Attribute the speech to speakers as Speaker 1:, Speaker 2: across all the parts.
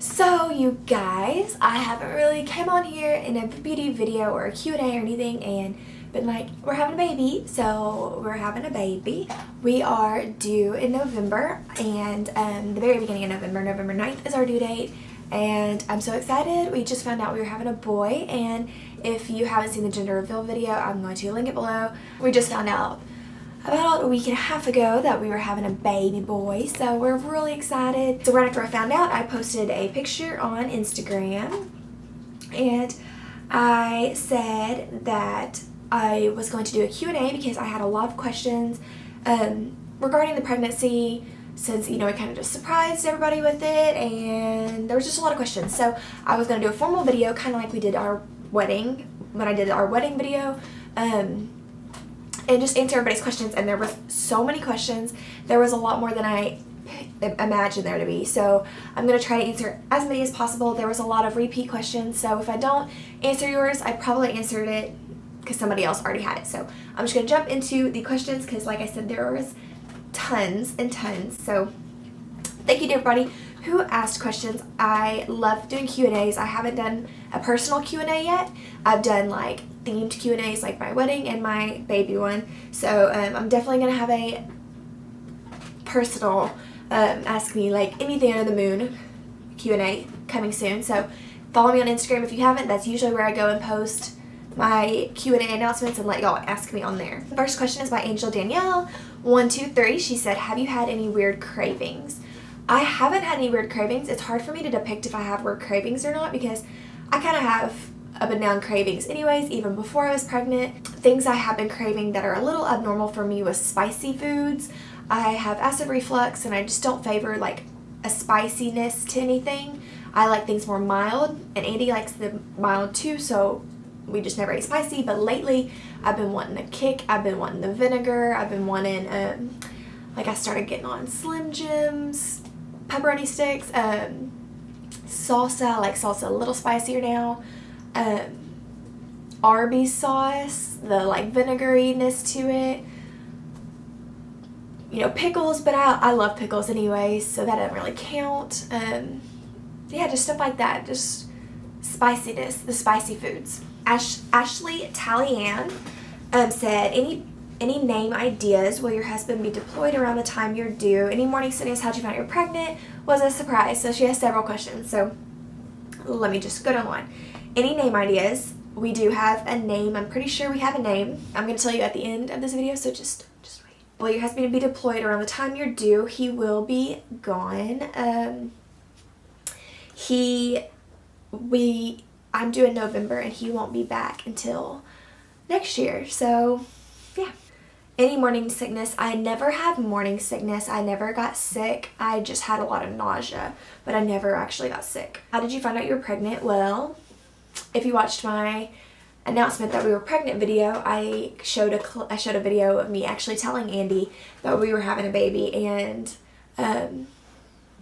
Speaker 1: So you guys, I haven't really came on here in a beauty video or a Q&A or anything and been like, we're having a baby. So we're having a baby. We are due in November, and the very beginning of November, November 9th is our due date. And I'm so excited. We just found out we were having a boy, and if you haven't seen the gender reveal video, I'm going to link it below. We just found out about a week and a half ago that we were having a baby boy, so we're really excited. So right after I found out, I posted a picture on Instagram, and I said that I was going to do a Q&A because I had a lot of questions regarding the pregnancy, since, you know, I kind of just surprised everybody with it, and there was just a lot of questions. So I was going to do a formal video, kind of like we did our wedding, when I did our wedding video, and just answer everybody's questions. And there was so many questions. There was a lot more than I imagined there to be, so I'm going to try to answer as many as possible. There was a lot of repeat questions, so if I don't answer yours, I probably answered it because somebody else already had it. So I'm just going to jump into the questions because, like I said, there was tons and tons. So thank you to everybody who asked questions. I love doing Q&As. I haven't done a personal Q&A yet. I've done like themed Q&As like my wedding and my baby one. So I'm definitely going to have a personal ask me like anything under the moon Q&A coming soon. So follow me on Instagram if you haven't. That's usually where I go and post my Q&A announcements and let y'all ask me on there. The first question is by Angel Danielle 123. She said, have you had any weird cravings? I haven't had any weird cravings. It's hard for me to depict if I have weird cravings or not because I kind of have up and down cravings anyways, even before I was pregnant. Things I have been craving that are a little abnormal for me was spicy foods. I have acid reflux and I just don't favor like a spiciness to anything. I like things more mild, and Andy likes the mild too, so we just never ate spicy. But lately I've been wanting a kick. I've been wanting the vinegar. I've been wanting like I started getting on Slim Jims, pepperoni sticks, salsa. I like salsa a little spicier now. Arby's sauce, the like vinegariness to it. You know, pickles, but I love pickles anyways, so that doesn't really count. Yeah, just stuff like that. Just spiciness, the spicy foods. Ashley Tallyann said, any name ideas? Will your husband be deployed around the time you're due? Any morning sickness? How'd you find out you're pregnant? Was a surprise. So she has several questions. So let me just go down the line. Any name ideas? We do have a name. I'm pretty sure we have a name. I'm going to tell you at the end of this video, so just wait. Will your husband be deployed around the time you're due? He will be gone. I'm due in November, and he won't be back until next year. So, yeah. Any morning sickness? I never had morning sickness. I never got sick. I just had a lot of nausea, but I never actually got sick. How did you find out you were pregnant? Well, if you watched my announcement that we were pregnant video, I showed a video of me actually telling Andy that we were having a baby, and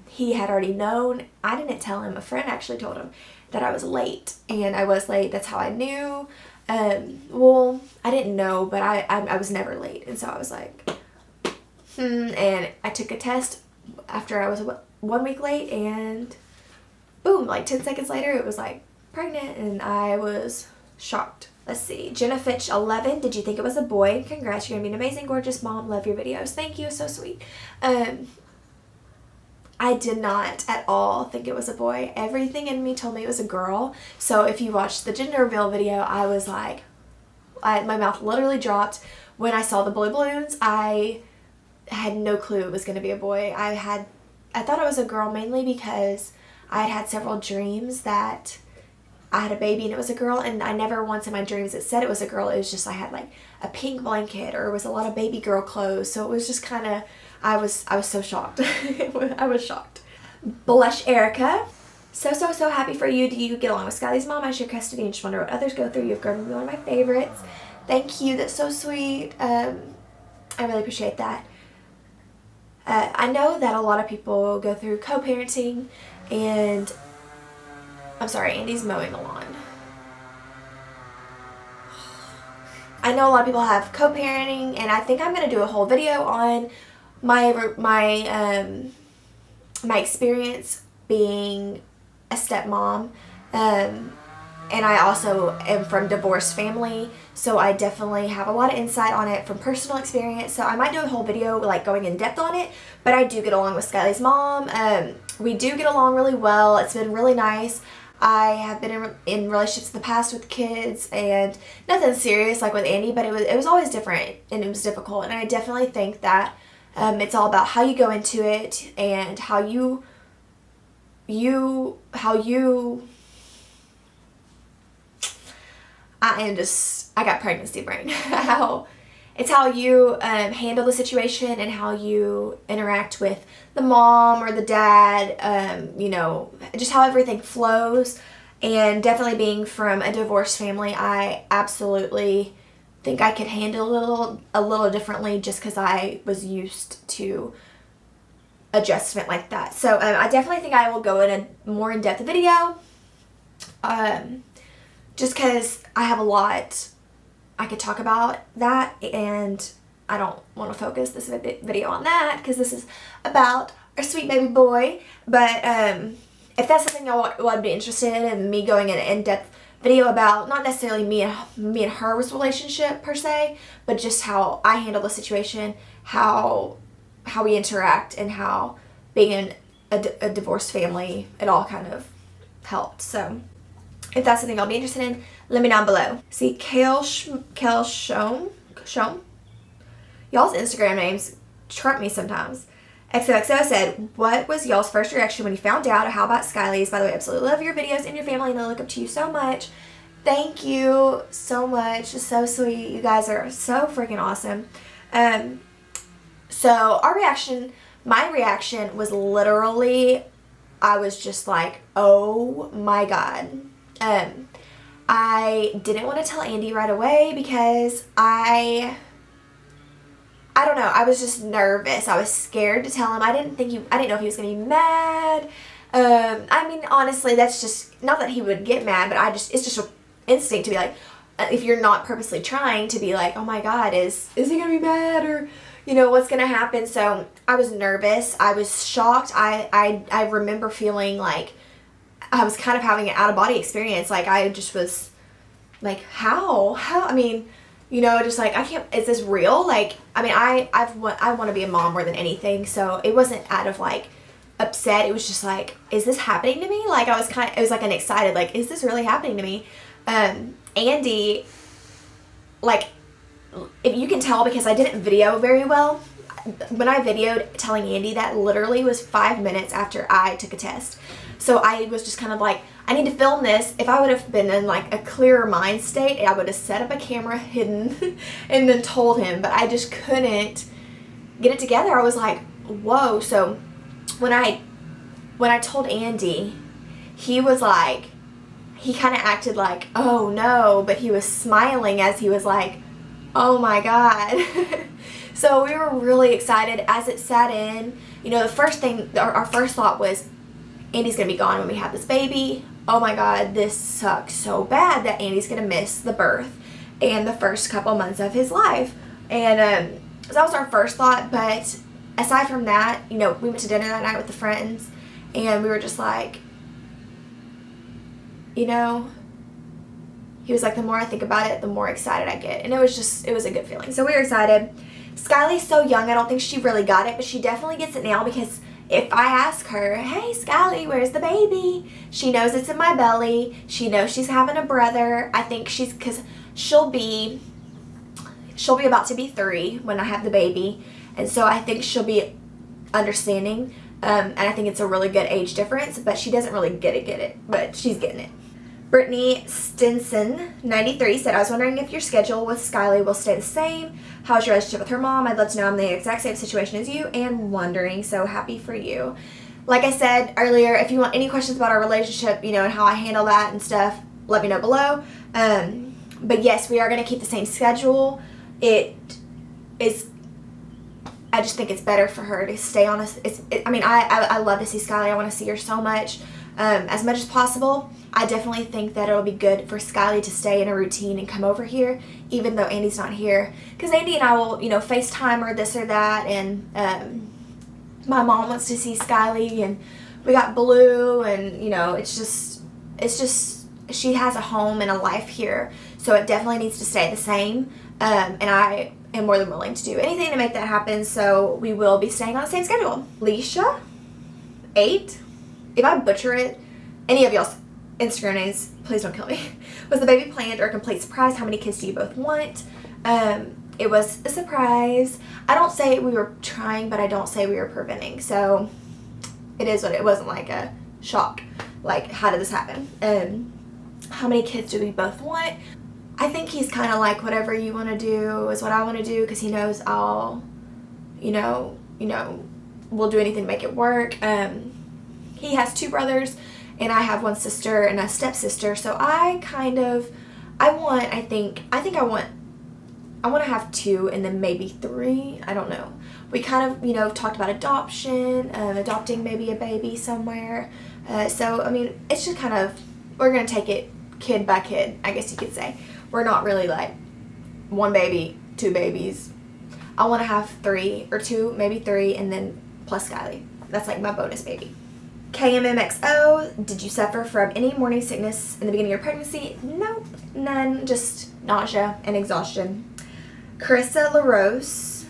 Speaker 1: he had already known. I didn't tell him. A friend actually told him that I was late, and I was late. That's how I knew. Well, I didn't know, but I was never late, and so I was like, and I took a test after I was 1 week late, and boom, like 10 seconds later, it was like pregnant, and I was shocked. Let's see. Jenna Fitch 11. Did you think it was a boy? Congrats, you're gonna be an amazing, gorgeous mom. Love your videos. Thank you. So sweet. I did not at all think it was a boy. Everything in me told me it was a girl. So if you watched the gender reveal video, I was like, my mouth literally dropped. When I saw the blue balloons, I had no clue it was going to be a boy. I thought it was a girl mainly because I had several dreams that I had a baby and it was a girl, and I never once in my dreams it said it was a girl. It was just I had like a pink blanket, or it was a lot of baby girl clothes. So it was just kind of, I was so shocked. I was shocked. Blush Erica. So happy for you. Do you get along with Skyly's mom? I share custody and just wonder what others go through. You've grown to be one of my favorites. Thank you. That's so sweet. I really appreciate that. I know that a lot of people go through co-parenting, and I'm sorry, Andy's mowing the lawn. I know a lot of people have co-parenting, and I think I'm going to do a whole video on my experience being a stepmom, and I also am from divorced family, so I definitely have a lot of insight on it from personal experience. So I might do a whole video like going in depth on it, but I do get along with Skyly's mom. We do get along really well. It's been really nice. I have been in relationships in the past with kids, and nothing serious like with Andy, but it was always different and it was difficult. And I definitely think that it's all about how you go into it and how you I got pregnancy brain. It's how you handle the situation and how you interact with the mom or the dad, you know, just how everything flows. And definitely being from a divorced family, I absolutely think I could handle a little differently just because I was used to adjustment like that. So I definitely think I will go in a more in-depth video. Just because I have a lot I could talk about that, and I don't want to focus this video on that because this is about our sweet baby boy. But if that's something y'all would be interested in me going in an in-depth video about, not necessarily me and her relationship per se, but just how I handle the situation, how we interact, and how being in a divorced family, it all kind of helped. So if that's something I'll be interested in, let me down below. See, Kale Shom? Y'all's Instagram names trump me sometimes. XOXO said, what was y'all's first reaction when you found out? How about Skyly's? By the way, absolutely love your videos and your family, and I look up to you so much. Thank you so much. It's so sweet. You guys are so freaking awesome. So my reaction was literally, I was just like, oh my God. I didn't want to tell Andy right away because I don't know, I was just nervous. I was scared to tell him. I didn't know if he was going to be mad. I mean, honestly, that's just, not that he would get mad, but it's just an instinct to be like, if you're not purposely trying to be like, oh my God, is he going to be mad, or, you know, what's going to happen? So I was nervous. I was shocked. I remember feeling like I was kind of having an out-of-body experience. Like, I just was like, how, I mean, you know, just like, I can't, is this real? Like, I mean, I want to be a mom more than anything. So it wasn't out of like upset. It was just like, is this happening to me? Like, it was like an excited, like, is this really happening to me? Andy, like, if you can tell, because I didn't video very well, when I videoed telling Andy, that literally was 5 minutes after I took a test. So I was just kind of like, I need to film this. If I would have been in like a clearer mind state, I would have set up a camera hidden and then told him, but I just couldn't get it together. I was like, whoa. So when I told Andy, he was like, he kind of acted like, oh no, but he was smiling as he was like, oh my God. So we were really excited as it sat in. You know, the first thing, our first thought was, Andy's going to be gone when we have this baby. Oh my God, this sucks so bad that Andy's going to miss the birth and the first couple months of his life. And so that was our first thought. But aside from that, you know, we went to dinner that night with the friends, and we were just like, you know, he was like, the more I think about it, the more excited I get. And it was a good feeling. So we were excited. Skyly's so young, I don't think she really got it, but she definitely gets it now, because if I ask her, hey Skyly, where's the baby? She knows it's in my belly. She knows she's having a brother. I think because she'll be about to be 3 when I have the baby. And so I think she'll be understanding. And I think it's a really good age difference, but she doesn't really get it, but she's getting it. Brittany Stinson, 93, said, I was wondering if your schedule with Skyly will stay the same. How's your relationship with her mom? I'd love to know. I'm in the exact same situation as you and wondering, so happy for you. Like I said earlier, if you want any questions about our relationship, you know, and how I handle that and stuff, let me know below. But yes, we are going to keep the same schedule. I just think it's better for her to stay on us. I love to see Skyly. I want to see her so much as possible. I definitely think that it'll be good for Skyly to stay in a routine and come over here, even though Andy's not here. Because Andy and I will, you know, FaceTime or this or that, and my mom wants to see Skyly, and we got Blue, and you know, it's just she has a home and a life here, so it definitely needs to stay the same. And I am more than willing to do anything to make that happen, so we will be staying on the same schedule. Leisha, 8, if I butcher it, any of y'all's Instagram names, please don't kill me. Was the baby planned or a complete surprise? How many kids do you both want? It was a surprise. I don't say we were trying, but I don't say we were preventing, so it is what it wasn't like a shock. Like, how did this happen? How many kids do we both want? I think he's kind of like, whatever you want to do is what I want to do, because he knows I'll, you know, we'll do anything to make it work. He has 2 brothers, and I have 1 sister and a stepsister, so I want to have 2 and then maybe 3. I don't know. We kind of, you know, talked about adoption, adopting maybe a baby somewhere. So, I mean, it's just kind of, we're going to take it kid by kid, I guess you could say. We're not really like 1 baby, 2 babies. I want to have 3 or 2, maybe 3, and then plus Skylie. That's like my bonus baby. KMMXO, did you suffer from any morning sickness in the beginning of your pregnancy? Nope, none, just nausea and exhaustion. Carissa LaRose,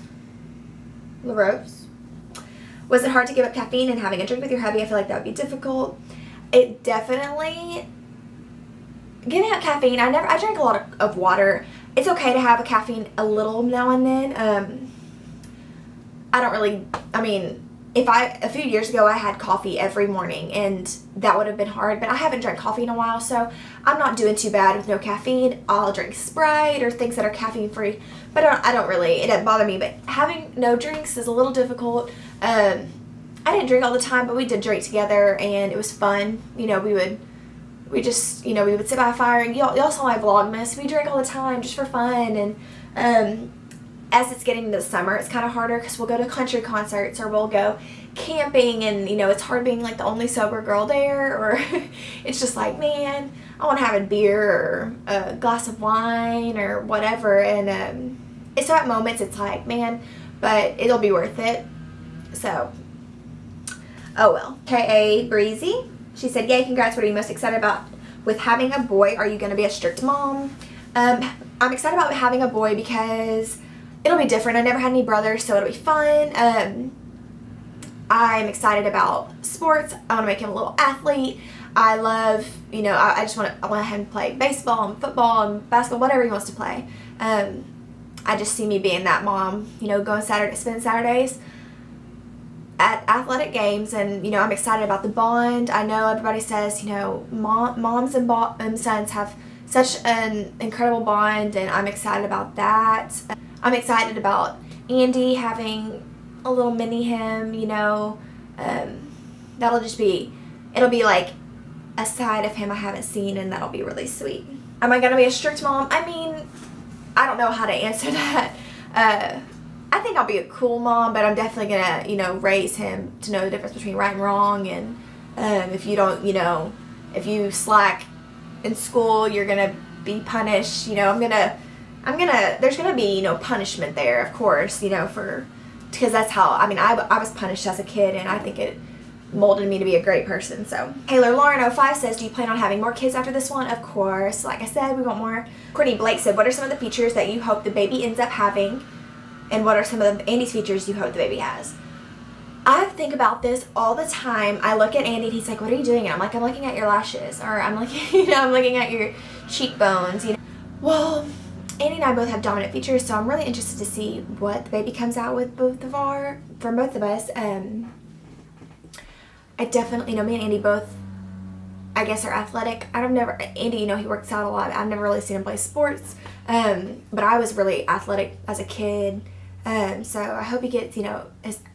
Speaker 1: was it hard to give up caffeine and having a drink with your hubby? I feel like that would be difficult. It definitely, giving up caffeine, I drink a lot of water. It's okay to have a caffeine a little now and then. I don't really, I mean, a few years ago I had coffee every morning, and that would have been hard, but I haven't drank coffee in a while, so I'm not doing too bad with no caffeine. I'll drink Sprite or things that are caffeine free, but it doesn't bother me. But having no drinks is a little difficult. I didn't drink all the time, but we did drink together, and it was fun. You know, we would sit by a fire, and y'all saw my Vlogmas. We drank all the time just for fun, and as it's getting into the summer, it's kind of harder because we'll go to country concerts or we'll go camping, and you know, it's hard being like the only sober girl there, or it's just like, man, I want to have a beer or a glass of wine or whatever, and so at moments it's like, man, but it'll be worth it. So, oh well. K.A. Breezy, she said, yay, congrats, what are you most excited about with having a boy? Are you going to be a strict mom? I'm excited about having a boy because it'll be different. I never had any brothers, so it'll be fun. I'm excited about sports. I want to make him a little athlete. I love, you know, I want him to play baseball and football and basketball, whatever he wants to play. I just see me being that mom, you know, spending Saturdays at athletic games, and you know, I'm excited about the bond. I know everybody says, you know, moms and sons have such an incredible bond, and I'm excited about that. I'm excited about Andy having a little mini him, you know. It'll be like a side of him I haven't seen, and that'll be really sweet. Am I going to be a strict mom? I mean, I don't know how to answer that. I think I'll be a cool mom, but I'm definitely going to, you know, raise him to know the difference between right and wrong, and if you don't, you know, if you slack in school, you're going to be punished. You know, there's going to be, you know, punishment there, of course, you know, because that's how, I mean, I was punished as a kid, and I think it molded me to be a great person. So, Taylor Lauren 05 says, do you plan on having more kids after this one? Of course. Like I said, we want more. Courtney Blake said, what are some of the features that you hope the baby ends up having? And what are some of Andy's features you hope the baby has? I think about this all the time. I look at Andy and he's like, what are you doing? And I'm like, I'm looking at your lashes, or I'm looking at your cheekbones, you know. Well, Andy and I both have dominant features, so I'm really interested to see what the baby comes out with from both of us. I definitely, you know, me and Andy both, I guess, are athletic. Andy, you know, he works out a lot. I've never really seen him play sports, but I was really athletic as a kid. So I hope he gets, you know,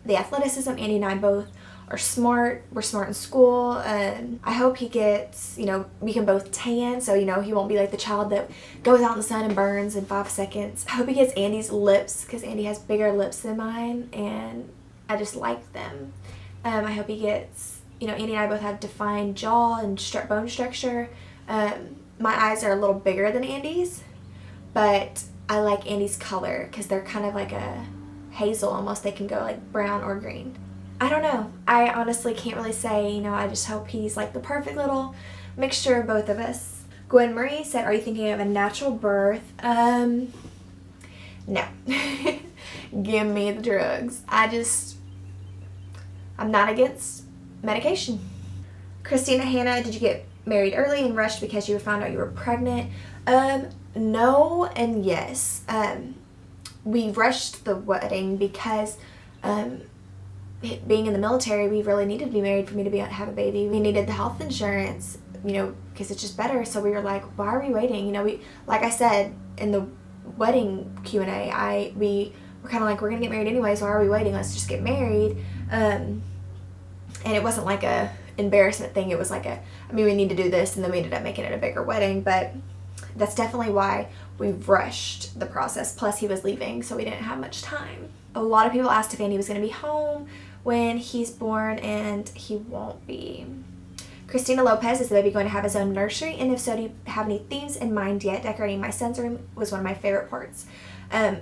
Speaker 1: the athleticism. Andy and I both are smart. We're smart in school. I hope he gets, you know, we can both tan, so, you know, he won't be like the child that goes out in the sun and burns in 5 seconds. I hope he gets Andy's lips, because Andy has bigger lips than mine, and I just like them. I hope he gets, you know, Andy and I both have defined jaw and bone structure. My eyes are a little bigger than Andy's, but I like Andy's color because they're kind of like a hazel almost. They can go like brown or green. I don't know. I honestly can't really say, you know, I just hope he's like the perfect little mixture of both of us. Gwen Marie said, are you thinking of a natural birth? No. Give me the drugs. I'm not against medication. Christina Hannah, did you get married early and rushed because you found out you were pregnant? No and yes. We rushed the wedding because being in the military, we really needed to be married for me to have a baby. We needed the health insurance, you know, because it's just better. So we were like, why are we waiting? You know, like I said in the wedding Q&A, we were kind of like, we're gonna get married anyway, so why are we waiting? Let's just get married. And it wasn't like a embarrassment thing. It was like we need to do this, and then we ended up making it a bigger wedding. But that's definitely why we rushed the process. Plus he was leaving, so we didn't have much time. A lot of people asked if Andy was going to be home when he's born, and he won't be. Christina Lopez, is the baby going to have his own nursery? And if so, do you have any themes in mind yet? Decorating my son's room was one of my favorite parts.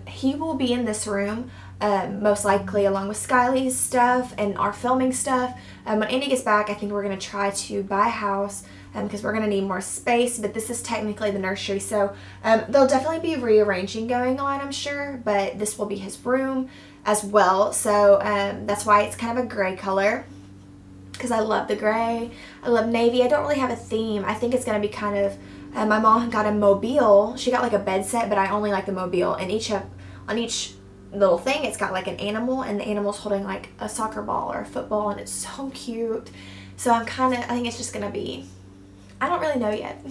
Speaker 1: He will be in this room, most likely along with Skylie's stuff and our filming stuff. When Andy gets back, I think we're going to try to buy a house because we're going to need more space, but this is technically the nursery, so there'll definitely be rearranging going on, I'm sure, but this will be his room as well, so that's why it's kind of a gray color, because I love the gray. I love navy. I don't really have a theme. I think it's going to be kind of, my mom got a mobile. She got like a bed set, but I only like the mobile, and on each little thing it's got like an animal, and the animal's holding like a soccer ball or a football, and it's so cute. So I think it's just going to be, I don't really know yet.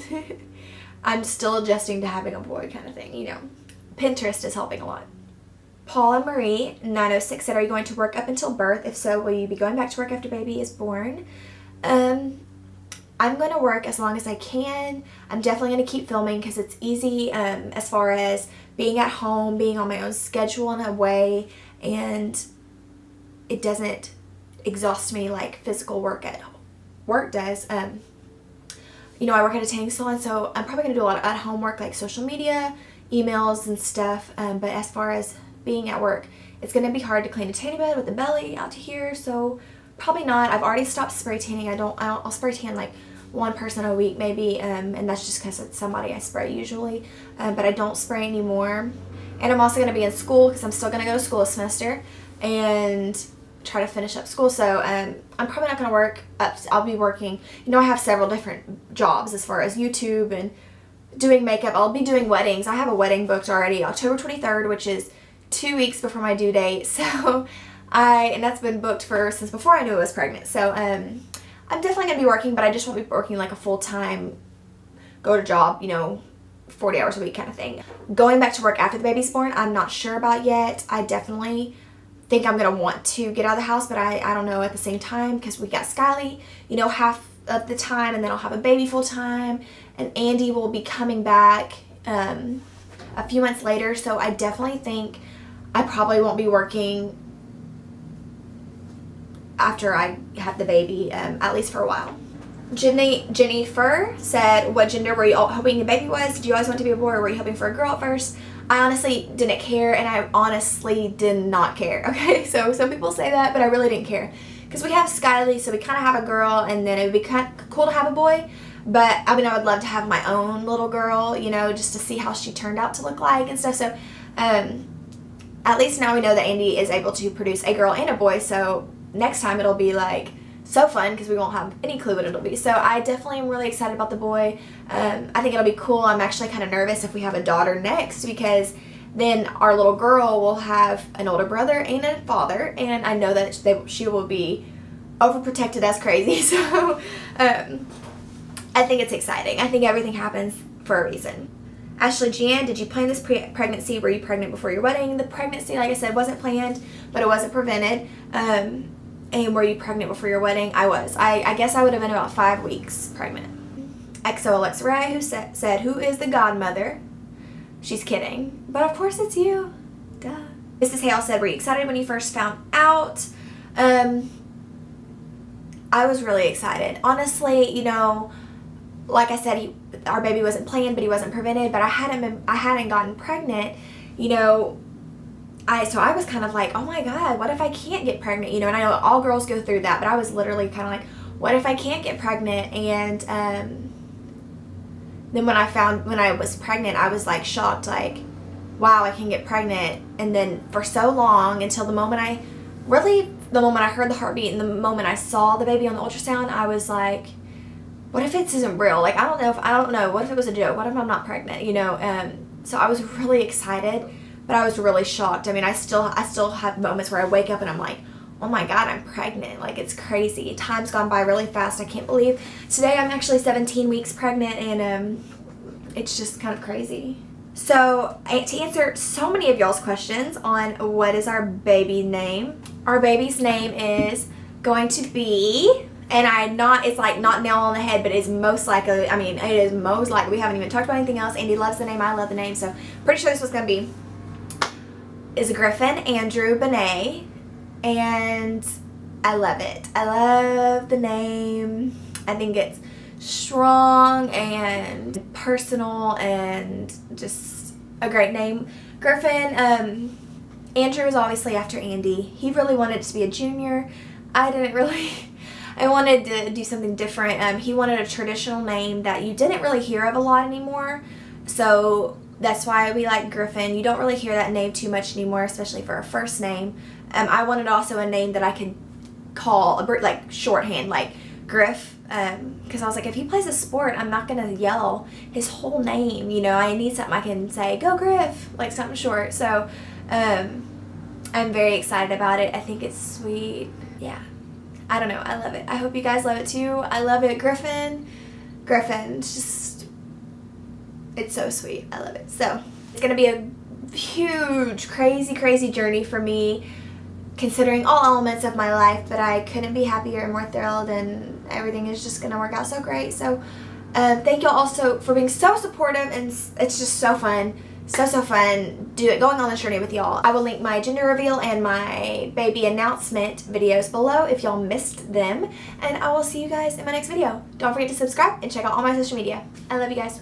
Speaker 1: I'm still adjusting to having a boy kind of thing, you know. Pinterest is helping a lot. Paula Marie 906 said, are you going to work up until birth? If so, will you be going back to work after baby is born? I'm going to work as long as I can. I'm definitely going to keep filming because it's easy as far as being at home, being on my own schedule in a way, and it doesn't exhaust me like physical work does. You know, I work at a tanning salon, so I'm probably going to do a lot of at-home work like social media, emails and stuff, but as far as being at work, it's going to be hard to clean a tanning bed with the belly out to here, so probably not. I've already stopped spray tanning. I'll spray tan like one person a week maybe, and that's just because it's somebody I spray usually, but I don't spray anymore. And I'm also going to be in school because I'm still going to go to school this semester and try to finish up school, so I'm probably not going to work up. I'll be working, you know, I have several different jobs as far as YouTube and doing makeup. I'll be doing weddings. I have a wedding booked already, October 23rd, which is 2 weeks before my due date, so and that's been booked since before I knew I was pregnant, so I'm definitely going to be working, but I just won't be working like a full-time go to job, you know, 40 hours a week kind of thing. Going back to work after the baby's born, I'm not sure about yet. I definitely think I'm going to want to get out of the house, but I don't know at the same time, because we got Skylie, you know, half of the time, and then I'll have a baby full time, and Andy will be coming back a few months later, so I definitely think I probably won't be working after I have the baby, at least for a while. Jennifer said, what gender were you hoping the baby was? Did you always want to be a boy, or were you hoping for a girl at first? I honestly didn't care, and I honestly did not care, okay? So some people say that, but I really didn't care. Because we have Skylie, so we kind of have a girl, and then it would be kind of cool to have a boy. But, I mean, I would love to have my own little girl, you know, just to see how she turned out to look like and stuff. So, at least now we know that Andy is able to produce a girl and a boy, so next time it'll be, like, so fun because we won't have any clue what it'll be. So I definitely am really excited about the boy. I think it'll be cool. I'm actually kind of nervous if we have a daughter next, because then our little girl will have an older brother and a father, and I know that she will be overprotected as crazy. So I think it's exciting. I think everything happens for a reason. Ashley Jan, did you plan this pregnancy? Were you pregnant before your wedding? The pregnancy, like I said, wasn't planned, but it wasn't prevented. And were you pregnant before your wedding? I was. I guess I would have been about 5 weeks pregnant. XO Alexa Ray, who said, who is the godmother? She's kidding. But of course it's you. Duh. Mrs. Hale said, were you excited when you first found out? I was really excited. Honestly, you know, like I said, our baby wasn't planned, but he wasn't prevented. But I hadn't gotten pregnant, you know, so I was kind of like, oh my God, what if I can't get pregnant? You know, and I know all girls go through that, but I was literally kind of like, what if I can't get pregnant? And then when I was pregnant, I was like shocked, like, wow, I can get pregnant. And then for so long, until the moment I heard the heartbeat and the moment I saw the baby on the ultrasound, I was like, what if this isn't real? Like, I don't know. What if it was a joke? What if I'm not pregnant? You know, so I was really excited, but I was really shocked. I mean, I still have moments where I wake up and I'm like, oh my God, I'm pregnant. Like, it's crazy. Time's gone by really fast. I can't believe today I'm actually 17 weeks pregnant, and it's just kind of crazy. So, to answer so many of y'all's questions on what is our baby name, our baby's name is going to be, and it's like not nail on the head, but it's most likely, I mean, it is most likely, we haven't even talked about anything else. Andy loves the name, I love the name, so pretty sure this was going to be, is Griffin Andrew Benet. And I love it. I love the name. I think it's strong and personal and just a great name. Griffin, Andrew is obviously after Andy. He really wanted it to be a junior. I wanted to do something different. He wanted a traditional name that you didn't really hear of a lot anymore. So that's why we like Griffin. You don't really hear that name too much anymore, especially for a first name. I wanted also a name that I could call, like shorthand, like Griff, because I was like, if he plays a sport, I'm not going to yell his whole name, you know. I need something I can say, go Griff, like something short. So I'm very excited about it. I think it's sweet. Yeah. I don't know. I love it. I hope you guys love it too. I love it. Griffin, just, it's so sweet. I love it. So it's going to be a huge, crazy journey for me, considering all elements of my life, but I couldn't be happier and more thrilled, and everything is just going to work out so great. So thank y'all also for being so supportive, and it's just so fun, so fun going on this journey with y'all. I will link my gender reveal and my baby announcement videos below if y'all missed them, and I will see you guys in my next video. Don't forget to subscribe and check out all my social media. I love you guys.